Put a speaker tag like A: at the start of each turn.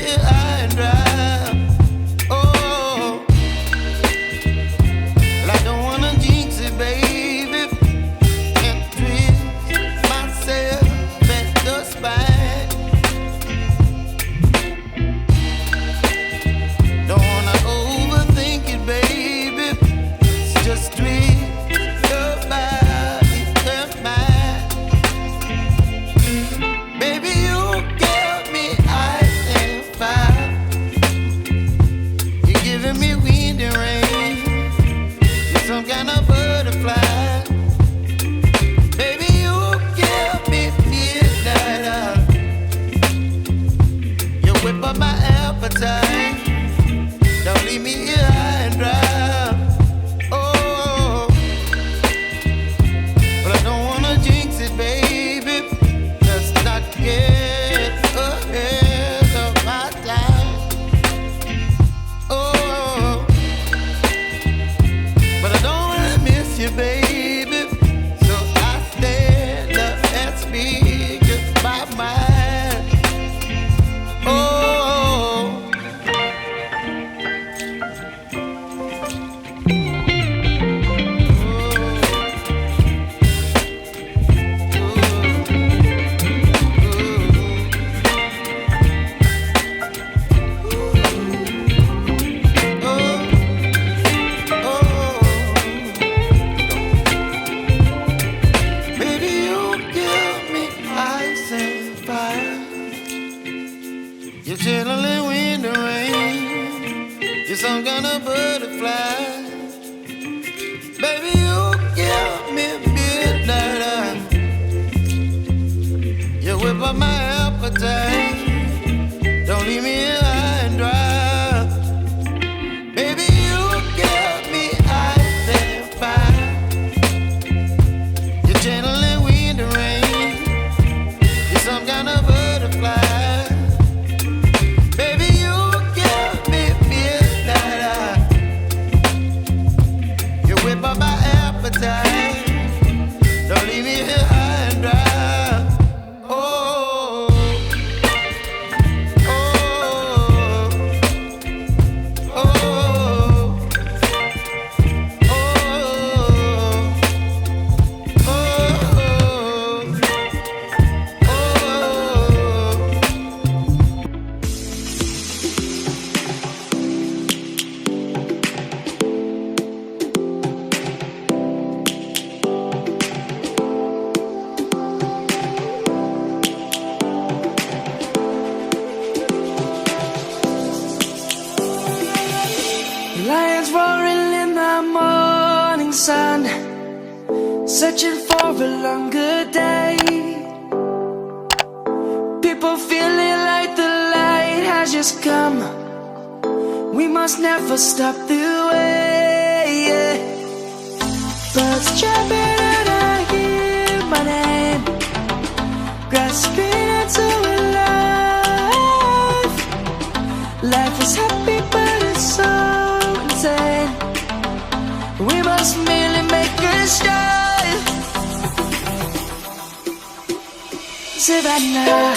A: here high and dry. Oh, well, I don't wanna jinx it, baby, and twist myself at the spine. Don't wanna overthink it, baby. It's just twist your body and mine. Baby, you give me ice and fire. You're giving me wind and rain. You're some kind of butterfly. Baby, you give me midnight. You whip up my appetite. Don't leave me here high and dry. Oh, but I don't wanna jinx it, baby. Let's not get ahead of my time. Oh, but I don't wanna miss you, baby. So I stand up and speak just my mind. Oh. Baby, you give me ice and fire. You're channeling wind and rain. You're some kind of butterfly. Baby, you give me midnight. You whip up my appetite. Don't leave me here high and dry. Baby, you give me ice and fire. You're channeling wind and rain. You're some kind of butterfly. Baby, you give me midnight. You whip up my appetite. Don't leave me here high and dry. Oh, oh, oh, oh,
B: Lions roaring in the morning sun, searching for a longer day. People feeling like the light has just come. We must never stop the way. Birds chirping and I hear my name, grasping into a life. Life is happy but it's so insane. We must merely make a start. Savannah,